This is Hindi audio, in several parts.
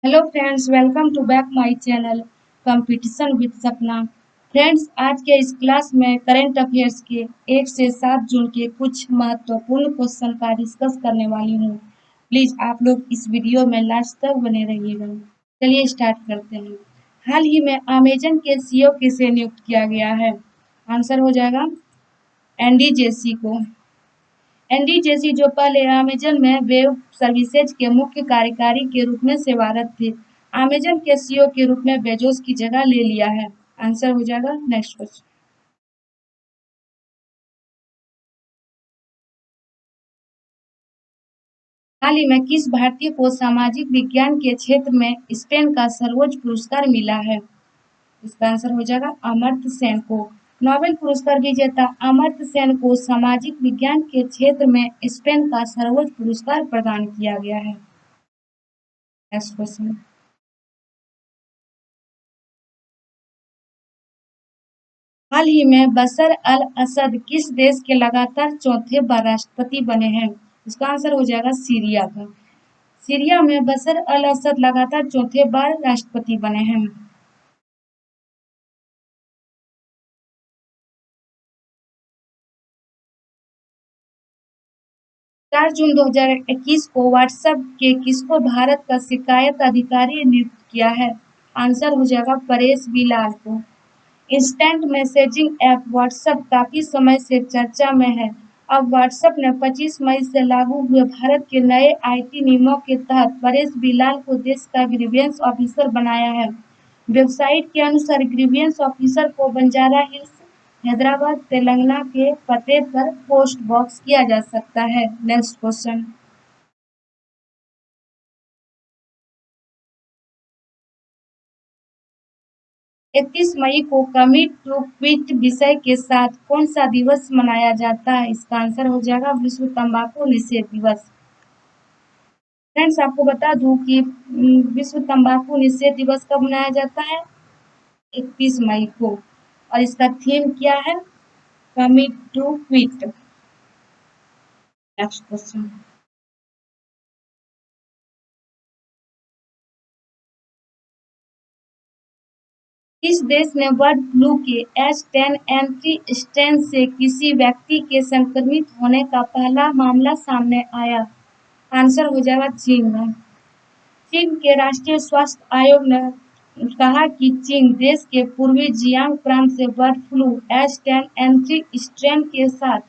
Hello friends, welcome to back my channel competition with Sapna. Friends, आज के इस क्लास में करंट अफेयर्स के 1 से 7 जून के कुछ महत्वपूर्ण क्वेश्चन का डिस्कस करने वाली हूँ। प्लीज आप लोग इस वीडियो में लास्ट तक बने रहिएगा। चलिए स्टार्ट करते हैं। हाल ही में अमेजन के सीईओ किसे नियुक्त किया गया है? आंसर हो जाएगा एंडी जेसी को। एंडी जेसी जो पहले अमेजन में वेब सर्विसेज के मुख्य कार्यकारी के रूप में सेवारत थे, अमेजन के सीईओ के रूप में बेजोस की जगह ले लिया है। आंसर हो जाएगा नेक्स्ट क्वेश्चन। हाल ही में किस भारतीय को सामाजिक विज्ञान के क्षेत्र में स्पेन का सर्वोच्च पुरस्कार मिला है? इसका आंसर हो जाएगा अमर्त्य सेन को। नोबेल पुरस्कार विजेता अमर्त्य सेन को सामाजिक विज्ञान के क्षेत्र में स्पेन का सर्वोच्च पुरस्कार प्रदान किया गया है। Next question. हाल ही में बशर अल असद किस देश के लगातार चौथे बार राष्ट्रपति बने हैं? इसका आंसर हो जाएगा सीरिया का। सीरिया में बशर अल असद लगातार चौथे बार राष्ट्रपति बने हैं। 4 जून 2021 को व्हाट्सएप के किसको भारत का शिकायत अधिकारी नियुक्त किया है? आंसर हो जाएगा परेश बिलाल को। इंस्टेंट मैसेजिंग ऐप व्हाट्सएप काफी समय से चर्चा में है। अब व्हाट्सएप ने 25 मई से लागू हुए भारत के नए आईटी नियमों के तहत परेश बिलाल को देश का ग्रीवियंस ऑफिसर बनाया है। वेबसाइट के अनुसार ग्रीवियंस ऑफिसर को बंजारा हिल्स, हैदराबाद, तेलंगाना के पते पर पोस्ट बॉक्स किया जा सकता है। Next question. 31 मई को कमिट टू क्विट विषय के साथ कौन सा दिवस मनाया जाता है? इसका आंसर हो जाएगा विश्व तंबाकू निषेध दिवस। फ्रेंड्स, आपको बता दूं कि विश्व तंबाकू निषेध दिवस कब मनाया जाता है? 31 मई को। और इसका थीम क्या है? Commit to quit. Next question. किस देश ने बर्ड फ्लू के H10N3 स्ट्रेन से किसी व्यक्ति के संक्रमित होने का पहला मामला सामने आया? आंसर हो जाएगा चीन में। चीन के राष्ट्रीय स्वास्थ्य आयोग ने कहा कि चीन देश के पूर्वी जियांग प्रांत से बर्ड फ्लू H10N3 स्ट्रेन के साथ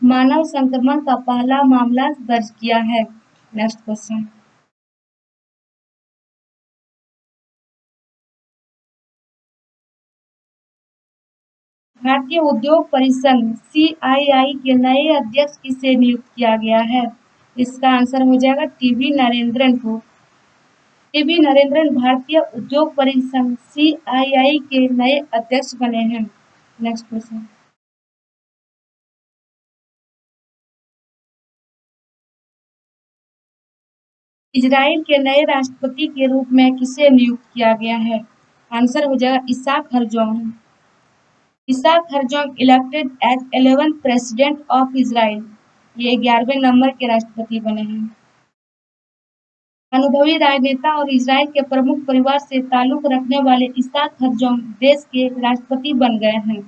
मानव संक्रमण का पहला मामला दर्ज किया है। Next question. भारतीय उद्योग परिसंघ CII के नए अध्यक्ष किसे नियुक्त किया गया है? इसका आंसर हो जाएगा टीवी नरेंद्रन को। टीवी नरेंद्रन भारतीय उद्योग परिसंघ CII के नए अध्यक्ष बने हैं। Next question. इजराइल के नए राष्ट्रपति के रूप में किसे नियुक्त किया गया है? आंसर हो जाएगा Isaac Herzog. Isaac Herzog elected as 11th president of Israel. ये 11वें नंबर के राष्ट्रपति बने हैं। अनुभवी राजनेता और इजराइल के प्रमुख परिवार से ताल्लुक रखने वाले इसाक हरजोग देश के राष्ट्रपति बन गए हैं।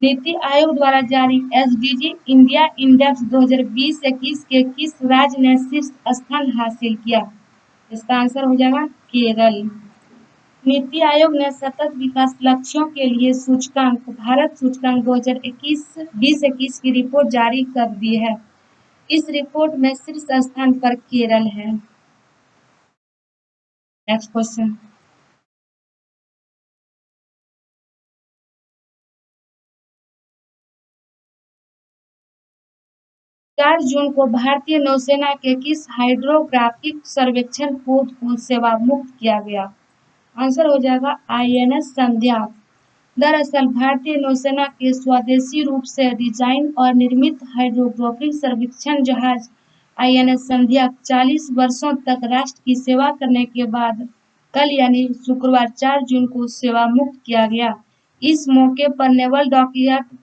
नीति आयोग द्वारा जारी एसडीजी इंडिया इंडेक्स 2020-21 के किस राज्य ने शीर्ष स्थान हासिल किया? इसका आंसर हो जाएगा केरल। नीति आयोग ने सतत विकास लक्ष्यों के लिए सूचकांक भारत सूचकांक 2021 की रिपोर्ट जारी कर दी है। इस रिपोर्ट में शीर्ष स्थान पर केरल है। Next question. 4 जून को भारतीय नौसेना के किस हाइड्रोग्राफिक सर्वेक्षण पोत को सेवा मुक्त किया गया? आंसर हो जाएगा INS संध्या। दरअसल भारतीय नौसेना के स्वदेशी रूप से डिजाइन और निर्मित हाइड्रोग्राफिक सर्वेक्षण जहाज INS संध्या 40 वर्षों तक राष्ट्र की सेवा करने के बाद कल यानी शुक्रवार 4 जून को सेवा मुक्त किया गया। इस मौके पर नेवल डॉकयार्ड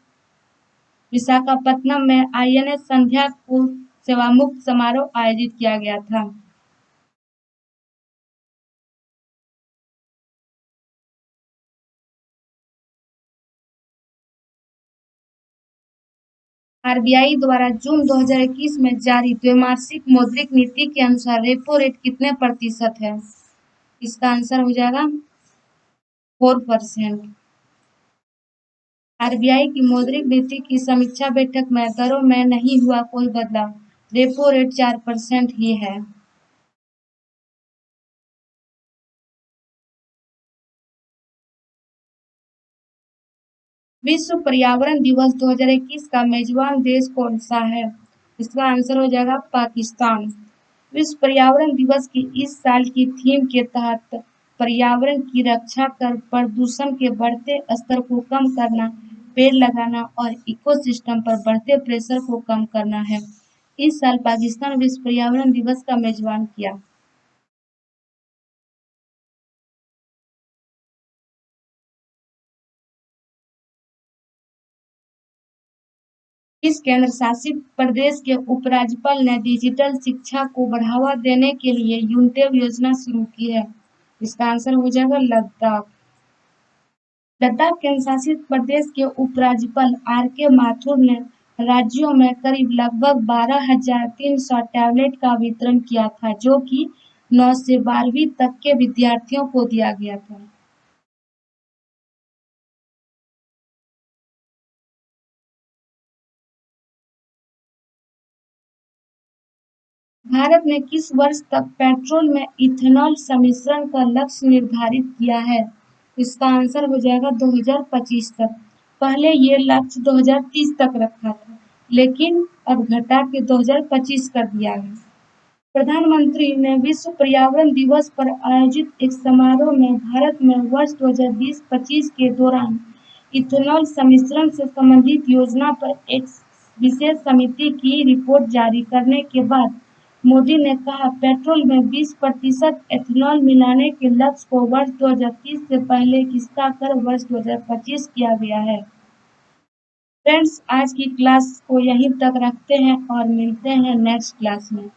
विशाखापत्तनम में आईएनएस संध्या को सेवामुक्त समारोह आयोजित किया गया था। आरबीआई द्वारा जून 2021 में जारी द्विमासिक मौद्रिक नीति के अनुसार रेपो रेट कितने प्रतिशत है? इसका आंसर हो जाएगा 4%। आरबीआई की मौद्रिक नीति की समीक्षा बैठक में दरों में नहीं हुआ कोई बदलाव, रेपो रेट 4% ही है। विश्व पर्यावरण दिवस 2021 का मेजबान देश कौन सा है? इसका आंसर हो जाएगा पाकिस्तान। विश्व पर्यावरण दिवस की इस साल की थीम के तहत पर्यावरण की रक्षा कर प्रदूषण के बढ़ते स्तर को कम करना, पेड़ लगाना और इकोसिस्टम पर बढ़ते प्रेशर को कम करना है। इस साल पाकिस्तान विश्व पर्यावरण दिवस का मेजबान किया। इस केंद्र शासित प्रदेश के उपराज्यपाल ने डिजिटल शिक्षा को बढ़ावा देने के लिए यूनटेव योजना शुरू की है। इसका आंसर हो जाएगा लद्दाख। लद्दाख केंद्र शासित प्रदेश के उपराज्यपाल आर के माथुर ने राज्यों में करीब लगभग 12,300 टैबलेट का वितरण किया था, जो कि 9 से 12वीं तक के विद्यार्थियों को दिया गया था। भारत ने किस वर्ष तक पेट्रोल में इथेनॉल सम्मिश्रण का लक्ष्य निर्धारित किया है? इसका आंसर हो जाएगा 2025 तक। पहले ये लक्ष्य 2030 तक रखा था, लेकिन अब घटा के 2025 कर दिया है। प्रधानमंत्री ने विश्व पर्यावरण दिवस पर आयोजित एक समारोह में भारत में वर्ष 2020-25 के दौरान इथेनॉल सम्मिश्रण से संबंधित योजना पर एक विशेष समिति की रिपोर्ट जारी करने के बाद मोदी ने कहा, पेट्रोल में 20% एथेनॉल मिलाने के लक्ष्य को वर्ष 2030 से पहले खिसका कर वर्ष 2025 किया गया है। फ्रेंड्स, आज की क्लास को यहीं तक रखते हैं और मिलते हैं नेक्स्ट क्लास में।